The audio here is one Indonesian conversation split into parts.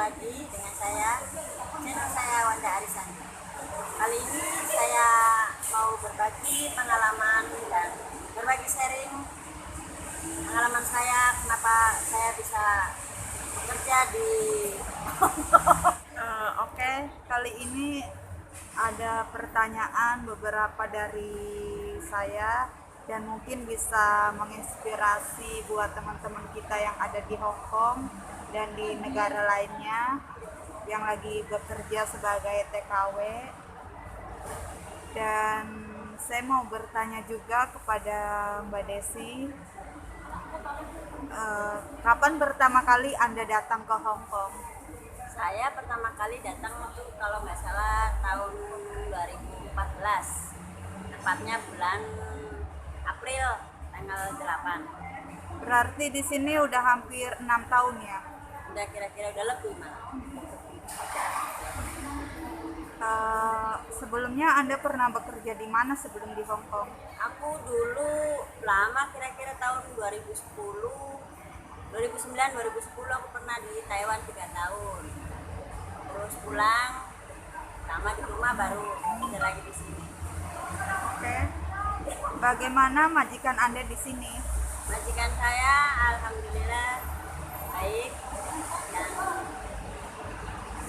lagi dengan saya, channel saya Wanda Arisani. Kali ini saya mau berbagi pengalaman dan berbagi sharing pengalaman saya, kenapa saya bisa bekerja di Oke, kali ini ada pertanyaan beberapa dari saya dan mungkin bisa menginspirasi buat teman-teman kita yang ada di Hong Kong dan di negara lainnya yang lagi bekerja sebagai TKW. Dan saya mau bertanya juga kepada Mbak Desi, kapan pertama kali Anda datang ke Hong Kong? Saya pertama kali datang itu kalau nggak salah tahun 2014, tepatnya bulan April tanggal 8. Berarti di sini udah hampir 6 tahun ya. Udah kira-kira udah lebih malah. Sebelumnya Anda pernah bekerja di mana sebelum di Hong Kong? Aku dulu lama, kira-kira tahun 2010, 2009, 2010 aku pernah di Taiwan 3 tahun. Terus pulang, lama di rumah baru kerja lagi di sini. Oke. Bagaimana majikan Anda di sini? Majikan saya alhamdulillah baik dan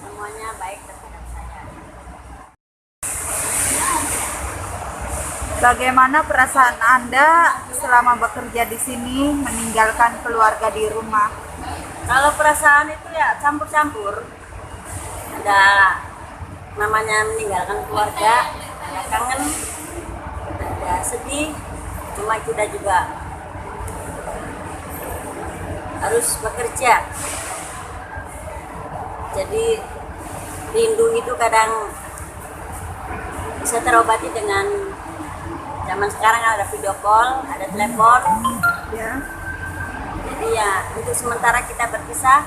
semuanya baik terhadap saya. Bagaimana perasaan Anda selama bekerja di sini meninggalkan keluarga di rumah? Kalau perasaan itu ya campur-campur. Ada namanya meninggalkan keluarga, ada kangen, ada sedih. Cuma kita juga harus bekerja. Jadi rindu itu kadang bisa terobati dengan zaman sekarang ada video call, ada telepon. Ya. Jadi ya untuk sementara kita berpisah,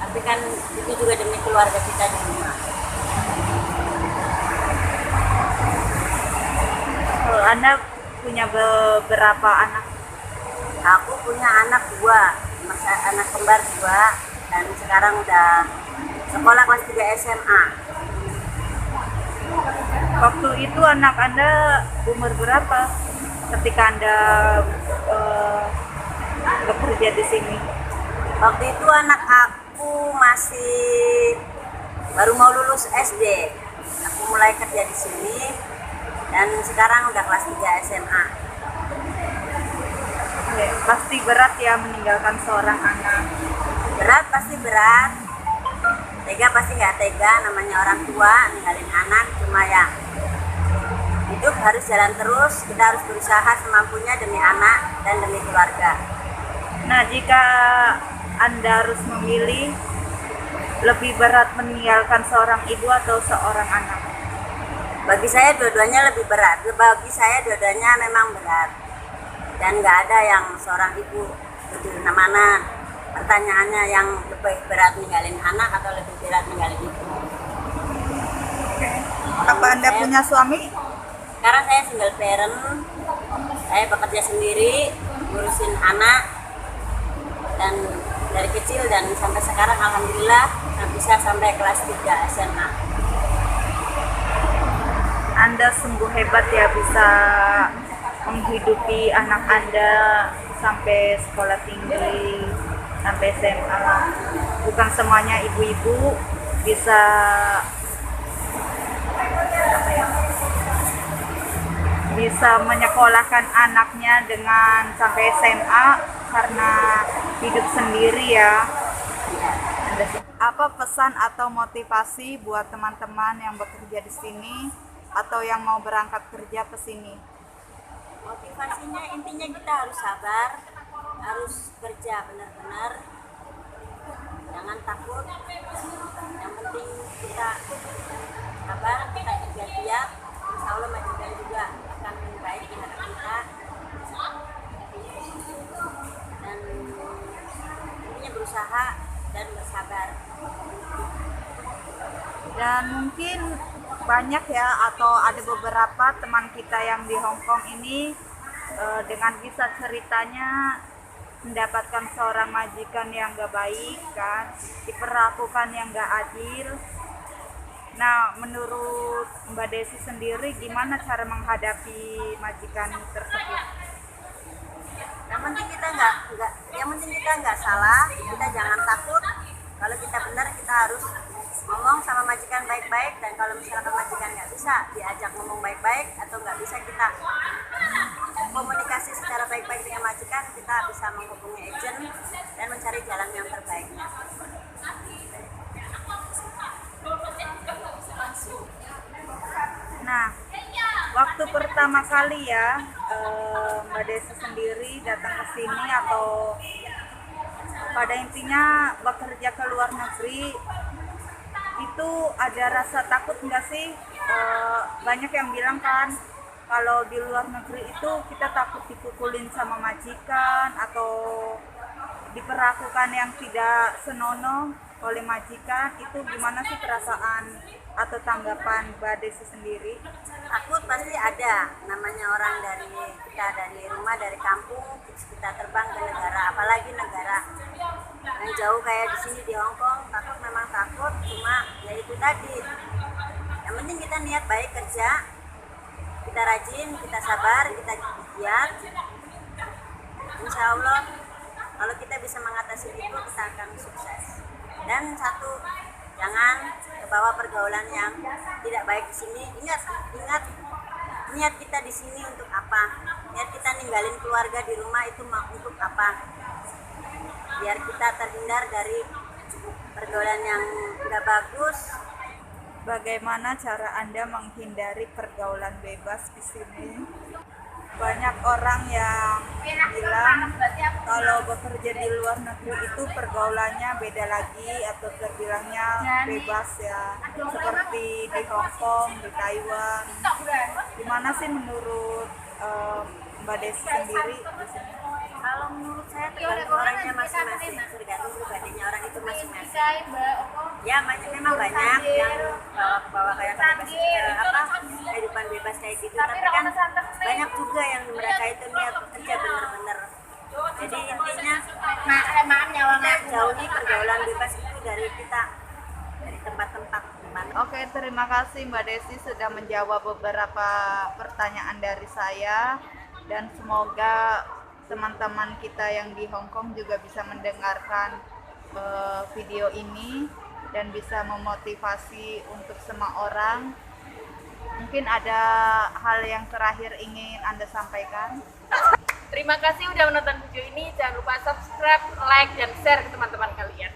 tapi kan itu juga demi keluarga kita di rumah. Kalau Anda punya beberapa anak, Aku punya anak 2, anak kembar 2, dan sekarang udah sekolah kelas 3 SMA. waktu itu anak Anda umur berapa ketika Anda bekerja di sini? Waktu itu anak aku masih baru mau lulus SD. Aku mulai kerja di sini dan sekarang udah kelas 3 SMA. Oke, pasti berat ya meninggalkan seorang anak. Berat, pasti berat. Tega pasti nggak tega, namanya orang tua ninggalin anak. Cuma ya hidup harus jalan terus, kita harus berusaha semampunya demi anak dan demi keluarga. Nah, jika Anda harus memilih, lebih berat meninggalkan seorang ibu atau seorang anak? Bagi saya dua-duanya lebih berat. Bagi saya dua-duanya memang berat. Dan nggak ada yang seorang ibu betul mana pertanyaannya yang lebih berat ninggalin anak atau lebih berat ninggalin ibu. Apa Anda punya suami? Sekarang saya single parent, saya bekerja sendiri, ngurusin anak, dan dari kecil dan sampai sekarang alhamdulillah bisa sampai kelas 3 SMA. Anda sungguh hebat ya bisa menghidupi anak Anda sampai sekolah tinggi, sampai SMA. Bukan semuanya ibu-ibu bisa bisa menyekolahkan anaknya dengan sampai SMA karena hidup sendiri ya. Apa pesan atau motivasi buat teman-teman yang bekerja di sini atau yang mau berangkat kerja ke sini? Motivasinya intinya kita harus sabar, harus kerja benar-benar, jangan takut. Yang penting kita sabar, kita kerja giat, insya Allah majikan juga akan lebih baik di hadapan kita. Dan intinya berusaha dan bersabar. Dan mungkin banyak ya atau ada beberapa teman kita yang di Hong Kong ini dengan kisah ceritanya mendapatkan seorang majikan yang gak baik kan, diperlakukan yang gak adil. Nah, menurut Mbak Desi sendiri gimana cara menghadapi majikan tersebut? Yang penting kita nggak salah, kita jangan takut. Kalau kita benar, kita harus ngomong sama majikan baik-baik. Dan kalau misalkan majikan nggak bisa diajak ngomong baik-baik atau nggak bisa kita komunikasi secara baik-baik dengan majikan, kita bisa menghubungi agent dan mencari jalan yang terbaiknya. Nah, waktu pertama kali ya Mbak Desi sendiri datang ke sini atau pada intinya bekerja ke luar negeri, itu ada rasa takut nggak sih? Banyak yang bilang kan kalau di luar negeri itu kita takut dipukulin sama majikan atau diperlakukan yang tidak senonoh oleh majikan. Itu gimana sih perasaan atau tanggapan Mbak Desi sendiri? Takut pasti ada, namanya orang dari rumah, dari kampung, terus kita terbang ke negara, apalagi negara yang jauh kayak di sini di Hong Kong. Takut memang takut, cuma ya itu tadi, yang penting kita niat baik kerja, kita rajin, kita sabar, kita giat, insya Allah kalau kita bisa mengatasi itu kita akan sukses. Dan satu, jangan kebawa pergaulan yang tidak baik di sini. Ingat niat kita di sini untuk apa? Niat kita ninggalin keluarga di rumah itu untuk apa? Biar kita terhindar dari pergaulan yang tidak bagus. Bagaimana cara Anda menghindari pergaulan bebas di sini? Banyak orang yang bilang kalau bekerja di luar negeri itu pergaulannya beda lagi atau terbilangnya bebas ya, seperti di Hong Kong, di Taiwan. Gimana sih menurut Mbak Desi sendiri di sini? Kalau menurut saya tergantung orangnya masing-masing, tergantung pribadinya orang itu masing-masing. Ya memang banyak yang bawa kayak kehidupan bebas kayak gitu, tapi kan banyak juga yang mereka itu niat bekerja bener-bener. Jadi intinya kita jauhi pergaulan bebas itu dari kita, dari tempat-tempat. Oke, terima kasih Mbak Desi sudah menjawab beberapa pertanyaan dari saya, dan semoga teman-teman kita yang di Hong Kong juga bisa mendengarkan video ini dan bisa memotivasi untuk semua orang. Mungkin ada hal yang terakhir ingin Anda sampaikan? Terima kasih udah menonton video ini. Jangan lupa subscribe, like, dan share ke teman-teman kalian.